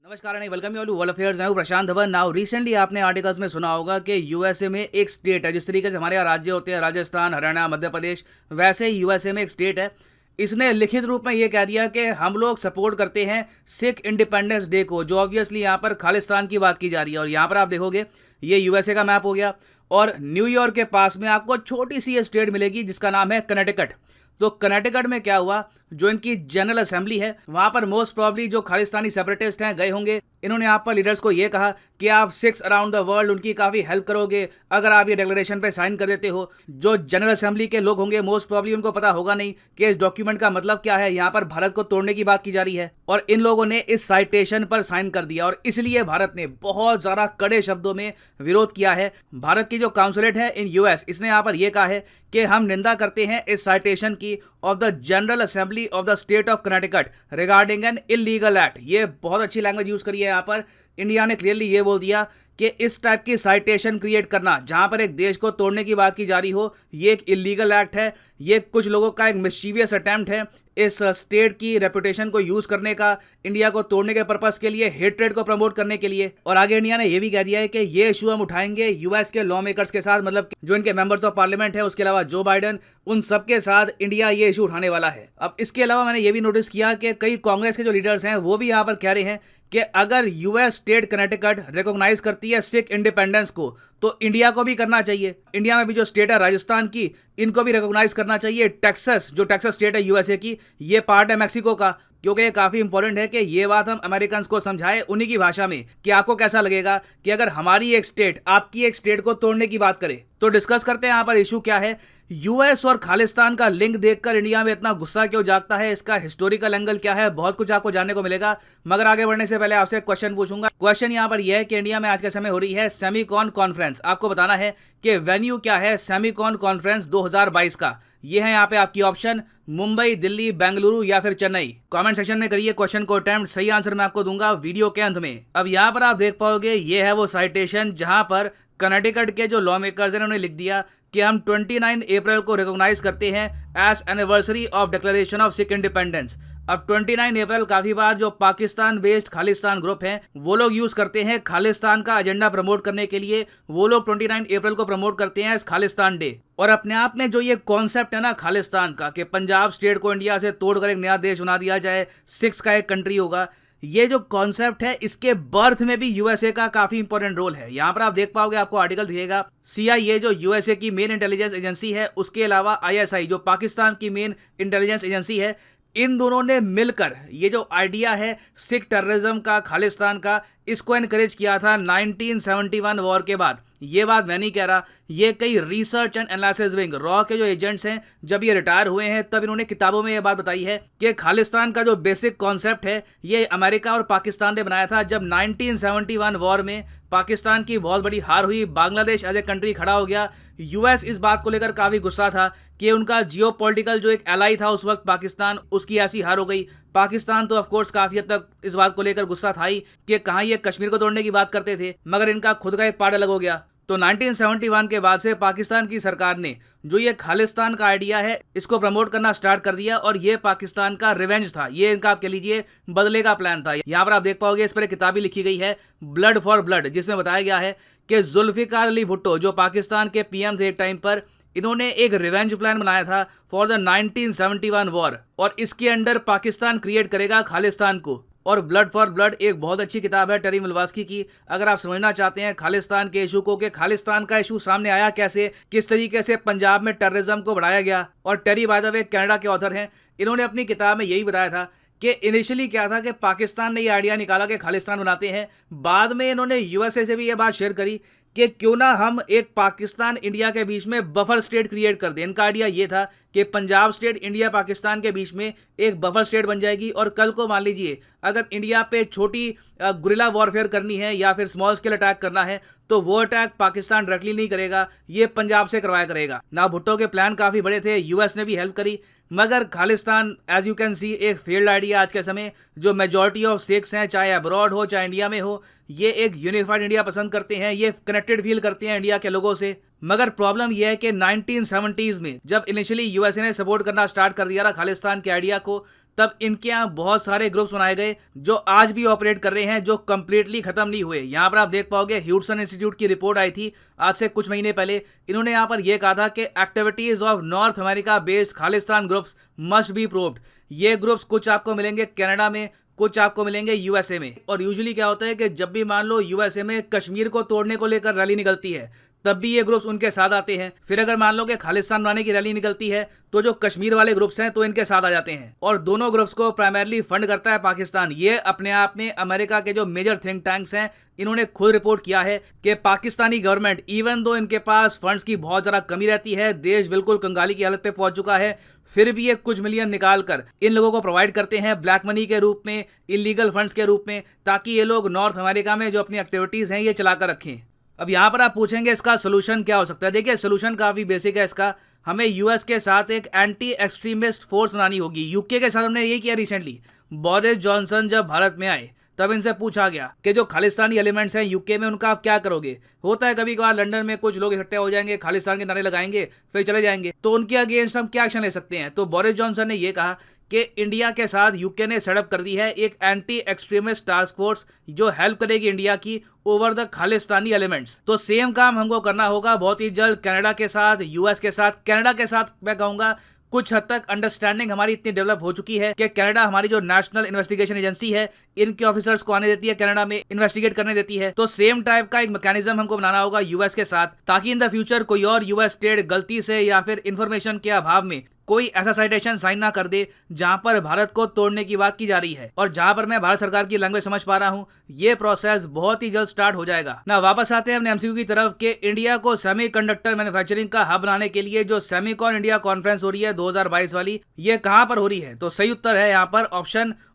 नमस्कार and welcome you all to world affairs. मैं हूं प्रशांत धवन। नाउ रिसेंटली आपने आर्टिकल्स में सुना होगा कि यूएसए में एक स्टेट है, जिस तरीके से हमारे यहाँ राज्य होते हैं राजस्थान, हरियाणा, मध्य प्रदेश, वैसे ही यूएसए में एक स्टेट है। इसने लिखित रूप में ये कह दिया कि हम लोग सपोर्ट करते हैं सिख इंडिपेंडेंस डे को, जो ऑब्वियसली यहाँ पर खालिस्तान की बात की जा रही है। और यहाँ पर आप देखोगे ये यूएसए का मैप हो गया और न्यूयॉर्क के पास में आपको छोटी सी ये स्टेट मिलेगी जिसका नाम है कनेटिकट। तो कनेटिकट में क्या हुआ, जो इनकी जनरल असेंबली है वहां पर मोस्ट प्रॉब्ली जो खालिस्तानी सेपरेटिस्ट हैं गए होंगे। इन्होंने यहाँ पर लीडर्स को ये कहा कि आप सिक्स अराउंड द वर्ल्ड उनकी काफ़ी हेल्प करोगे अगर आप ये डिक्लेरेशन पे साइन कर देते हो। जो जनरल असेंबली के लोग होंगे मोस्ट प्रॉब्ली उनको पता होगा नहीं कि इस डॉक्यूमेंट का मतलब क्या है। यहाँ पर भारत को तोड़ने की बात की जा रही है और इन लोगों ने इस साइटेशन पर साइन कर दिया और इसलिए भारत ने बहुत ज़्यादा कड़े शब्दों में विरोध किया है। भारत की जो काउंसलेट है इन यूएस, इसने यहाँ पर यह कहा है कि हम निंदा करते हैं इस साइटेशन की of the general assembly of the state of Connecticut regarding an illegal act. ये बहुत अच्छी लैंग्वेज यूज करी है यहाँ पर। इंडिया ने क्लियरली ये बोल दिया कि इस टाइप की साइटेशन क्रिएट करना जहां पर एक देश को तोड़ने की बात की जा रही हो, ये एक इलीगल एक्ट है। ये कुछ लोगों का एक मिस्चीवियस अटेम्प्ट है इस स्टेट की रेपुटेशन को यूज करने का, इंडिया को तोड़ने के पर्पस के लिए, हेट्रेड को प्रमोट करने के लिए। और आगे इंडिया ने यह भी कह दिया है कि ये इशू हम उठाएंगे यूएस के लॉ मेकर्स के साथ, मतलब जो इनके मेंबर्स ऑफ पार्लियामेंट है, उसके अलावा जो बाइडन, उन सबके साथ इंडिया ये इशू उठाने वाला है। अब इसके अलावा मैंने ये भी नोटिस किया कि कई कांग्रेस के जो लीडर्स हैं वो भी यहाँ पर कह रहे हैं कि अगर यूएस स्टेट कनेटिकट रिकॉग्नाइज करती है सिख इंडिपेंडेंस को तो इंडिया को भी करना चाहिए। इंडिया में भी जो स्टेट है राजस्थान की, इनको भी रिकॉग्नाइज करना चाहिए। टेक्सास, जो टेक्सास स्टेट है यूएसए की, ये पार्ट है मैक्सिको का। क्योंकि ये काफ़ी इंपॉर्टेंट है कि ये बात हम अमेरिकन को समझाएं उन्हीं की भाषा में कि आपको कैसा लगेगा कि अगर हमारी एक स्टेट आपकी एक स्टेट को तोड़ने की बात करे। तो डिस्कस करते हैं यहाँ पर इशू क्या है। यूएस और खालिस्तान का लिंक देखकर इंडिया में इतना गुस्सा क्यों जागता है, इसका हिस्टोरिकल एंगल क्या है, बहुत कुछ आपको जानने को मिलेगा। मगर आगे बढ़ने से पहले आपसे एक क्वेश्चन पूछूंगा। क्वेश्चन यहाँ पर यह है कि इंडिया में आज के समय हो रही है सेमीकॉन कॉन्फ्रेंस। आपको बताना है कि वेन्यू क्या है सेमीकॉन कॉन्फ्रेंस 2022 का। ये है यहाँ पे आपकी ऑप्शन, मुंबई, दिल्ली, बेंगलुरु या फिर चेन्नई। कमेंट सेक्शन में करिए क्वेश्चन को अटेम्प्ट, सही आंसर मैं आपको दूंगा वीडियो के अंत में। अब यहाँ पर आप देख पाओगे ये है वो साइटेशन जहां पर कनेटिकट के जो लॉ मेकर्स हैं उन्होंने लिख दिया कि हम 29 अप्रैल को रिकॉग्नाइज करते हैं as anniversary of declaration of Sikh independence. अब 29 अप्रैल काफी बार जो पाकिस्तान बेस्ड खालिस्तान ग्रुप हैं वो लोग यूज करते हैं खालिस्तान का एजेंडा प्रमोट करने के लिए। वो लोग 29 अप्रैल को प्रमोट करते हैं एज खालिस्तान डे। और अपने आप में जो ये कॉन्सेप्ट है ना खालिस्तान का, कि पंजाब स्टेट को इंडिया से तोड़कर एक नया देश बना दिया जाए, सिक्स का एक कंट्री होगा, ये जो कॉन्सेप्ट है इसके बर्थ में भी यूएसए का काफी इंपॉर्टेंट रोल है। यहां पर आप देख पाओगे, आपको आर्टिकल दिखेगा, सीआईए जो यूएसए की मेन इंटेलिजेंस एजेंसी है, उसके अलावा आईएसआई जो पाकिस्तान की मेन इंटेलिजेंस एजेंसी है, इन दोनों ने मिलकर ये जो आइडिया है सिख टेररिज्म का, खालिस्तान का, इसको एनकरेज किया था 1971 वॉर के बाद। ये बात मैं नहीं कह रहा, ये कई research and analysis wing raw के जो एजेंट्स हैं जब ये रिटायर हुए हैं तब इन्होंने किताबों में ये बात बताई है कि खालिस्तान का जो बेसिक कॉन्सेप्ट है ये अमेरिका और पाकिस्तान ने बनाया था। जब 1971 वॉर में पाकिस्तान की बहुत बड़ी हार हुई, बांग्लादेश एज ए कंट्री खड़ा हो गया, यूएस इस बात को लेकर काफी गुस्सा था कि उनका जियोपॉलिटिकल जो एक एलाई था उस वक्त पाकिस्तान, उसकी ऐसी हार हो गई। पाकिस्तान तो ऑफकोर्स काफी हद तक इस बात को लेकर गुस्सा था ही कि कहां ये कश्मीर को तोड़ने की बात करते थे, मगर इनका खुद का एक पार्ट अलग हो गया। तो 1971 के बाद से पाकिस्तान की सरकार ने जो ये खालिस्तान का आइडिया है इसको प्रमोट करना स्टार्ट कर दिया और ये पाकिस्तान का रिवेंज था, ये इनका आप कह लीजिए बदले का प्लान था। यहाँ पर आप देख पाओगे इस पर एक किताब भी लिखी गई है, ब्लड फॉर ब्लड, जिसमें बताया गया है कि जुल्फिकार अली भुट्टो जो पाकिस्तान के पीएम थे एक टाइम पर, इन्होंने एक रिवेंज प्लान बनाया था फॉर द 1971 वॉर और इसके अंडर पाकिस्तान क्रिएट करेगा खालिस्तान को। और ब्लड फॉर ब्लड एक बहुत अच्छी किताब है टेरी मिलवास्की की। अगर आप समझना चाहते हैं खालिस्तान के इशू को, कि खालिस्तान का इशू सामने आया कैसे, किस तरीके से पंजाब में टेररिज्म को बढ़ाया गया, और टेरी बाय द वे कनाडा के ऑथर हैं, इन्होंने अपनी किताब में यही बताया था कि इनिशियली क्या था कि पाकिस्तान ने ये आइडिया निकाला कि खालिस्तान बनाते हैं। बाद में इन्होंने यूएसए से भी ये बात शेयर करी कि क्यों ना हम एक पाकिस्तान इंडिया के बीच में बफर स्टेट क्रिएट कर दें। इनका आइडिया ये था कि पंजाब स्टेट इंडिया पाकिस्तान के बीच में एक बफर स्टेट बन जाएगी और कल को मान लीजिए अगर इंडिया पे छोटी गुरिल्ला वॉरफेयर करनी है या फिर स्मॉल स्केल अटैक करना है तो वो अटैक पाकिस्तान डायरेक्टली नहीं करेगा, ये पंजाब से करवाया करेगा ना। भुट्टो के प्लान काफ़ी बड़े थे, यूएस ने भी हेल्प करी, मगर Khalistan as you can see एक फेल्ड आइडिया आज के समय। जो मेजॉरिटी ऑफ सिख्स हैं, चाहे अब्रॉड हो चाहे इंडिया में हो, ये एक यूनिफाइड इंडिया पसंद करते हैं, ये कनेक्टेड फील करते हैं इंडिया के लोगों से। मगर प्रॉब्लम यह है कि 1970s में जब इनिशियली यूएसए ने सपोर्ट करना स्टार्ट कर दिया था खालिस्तान के आइडिया को, तब इनके यहाँ बहुत सारे ग्रुप्स बनाए गए जो आज भी ऑपरेट कर रहे हैं, जो कंप्लीटली खत्म नहीं हुए। यहाँ पर आप देख पाओगे ह्यूडसन इंस्टीट्यूट की रिपोर्ट आई थी आज से कुछ महीने पहले। इन्होंने यहाँ पर यह कहा था कि activities of north America based Khalistan groups must be proved. ये ग्रुप्स कुछ आपको मिलेंगे कनाडा में, कुछ आपको मिलेंगे यूएसए में। और यूजुअली क्या होता है कि जब भी मान लो यूएसए में कश्मीर को तोड़ने को लेकर रैली निकलती है, तब भी ये ग्रुप्स उनके साथ आते हैं। फिर अगर मान लो कि खालिस्तान बनाने की रैली निकलती है, तो जो कश्मीर वाले ग्रुप्स हैं तो इनके साथ आ जाते हैं। और दोनों ग्रुप्स को प्राइमरली फंड करता है पाकिस्तान। ये अपने आप में अमेरिका के जो मेजर थिंक टैंक्स हैं, इन्होंने खुद रिपोर्ट किया है कि पाकिस्तानी गवर्नमेंट इवन दो इनके पास फंड्स की बहुत ज़्यादा कमी रहती है, देश बिल्कुल कंगाली की हालत पे पहुंच चुका है, फिर भी ये कुछ मिलियन निकाल कर इन लोगों को प्रोवाइड करते हैं ब्लैक मनी के रूप में, इलीगल फंड्स के रूप में, ताकि ये लोग नॉर्थ अमेरिका में जो अपनी एक्टिविटीज़ हैं ये चला कर रखें। अब यहाँ पर आप पूछेंगे इसका सोल्यूशन क्या हो सकता है। देखिए, सोल्यूशन काफ़ी बेसिक है इसका। हमें यूएस के साथ एक एंटी एक्सट्रीमिस्ट फोर्स बनानी होगी। यूके के साथ हमने ये किया रिसेंटली। बोरिस जॉनसन जब भारत में आए तब इनसे पूछा गया कि जो खालिस्तानी एलिमेंट्स हैं यूके में, उनका आप क्या करोगे। होता है कभी कभार लंदन में कुछ लोग इकट्ठे हो जाएंगे, खालिस्तान के नारे लगाएंगे, फिर चले जाएंगे, तो उनके अगेंस्ट हम क्या एक्शन ले सकते हैं। तो बोरिस जॉनसन ने यह कहा कि इंडिया के साथ यूके ने सेटअप कर दी है एक एंटी एक्सट्रीमिस्ट टास्क फोर्स जो हेल्प करेगी इंडिया की ओवर द खालिस्तानी एलिमेंट्स। तो सेम काम हमको करना होगा बहुत ही जल्द कनाडा के साथ, यूएस के साथ। कनाडा के साथ मैं कहूंगा कुछ हद तक अंडरस्टैंडिंग हमारी इतनी डेवलप हो चुकी है कि कनाडा हमारी जो नेशनल इन्वेस्टिगेशन एजेंसी है, इनके ऑफिसर्स को आने देती है, कनाडा में इन्वेस्टिगेट करने देती है। तो सेम टाइप का एक मैकेनिज्म हमको बनाना होगा यूएस के साथ, ताकि इन द फ्यूचर कोई और यूएस स्टेट गलती से या फिर इंफॉर्मेशन के अभाव में कोई ऐसा साइटेशन साइन ना कर दे जहां पर भारत को तोड़ने की बात की जा रही है। और जहां पर मैं भारत सरकार की लैंग्वेज समझ पा रहा हूं, ये प्रोसेस बहुत ही जल्द स्टार्ट हो जाएगा ना। वापस आते हैं अपने एमसीक्यू की तरफ कि इंडिया को सेमीकंडक्टर मैन्युफैक्चरिंग का हब बनाने के लिए जो सेमीकॉन इंडिया कॉन्फ्रेंस हो रही है 2022 वाली, ये कहां पर हो रही है। तो सही उत्तर है यहाँ पर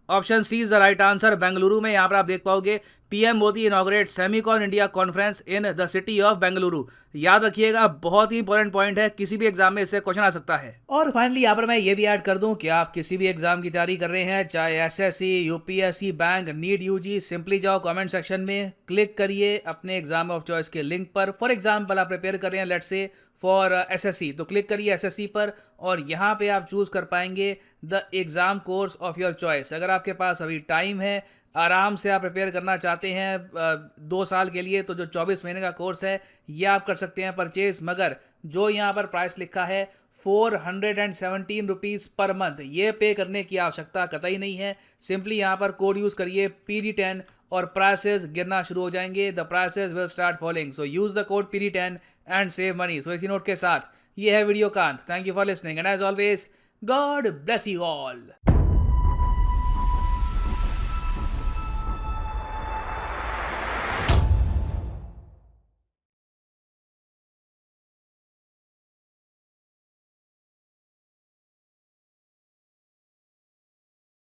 option C is the right answer, Bengaluru में। यहाँ पर आप देख पाओगे PM Modi inaugurate Semicon India conference in the city of Bengaluru. याद रखिएगा, बहुत ही इंपॉर्टेंट पॉइंट है, किसी भी एग्जाम में इससे क्वेश्चन आ सकता है। और फाइनली यहाँ पर मैं ये भी ऐड कर दूं कि आप किसी भी एग्जाम की तैयारी कर रहे हैं, चाहे SSC, UPSC, bank, NEET, UG, simply जाओ कमेंट सेक्शन में, क्लिक करिए अपने एग्जाम ऑफ चॉइस के लिंक पर। फॉर एग्जाम्पल आप प्रिपेयर कर रहे हैं लेट्स से फॉर एसएससी, तो क्लिक करिए एसएससी पर और यहाँ पे आप चूज कर पाएंगे the exam course of your choice. अगर आपके पास अभी टाइम है, आराम से आप प्रिपेयर करना चाहते हैं 2 साल के लिए, तो जो 24 महीने का कोर्स है ये आप कर सकते हैं परचेज। मगर जो यहाँ पर प्राइस लिखा है 417 रुपीज़ पर मंथ, ये पे करने की आवश्यकता कतई नहीं है। सिंपली यहाँ पर कोड यूज़ करिए PD10 और प्राइसेस गिरना शुरू हो जाएंगे। The prices will start following, so use the code PD10 and save money. So इसी नोट के साथ ये है वीडियो का अंत। Thank you for listening and as always God bless you all.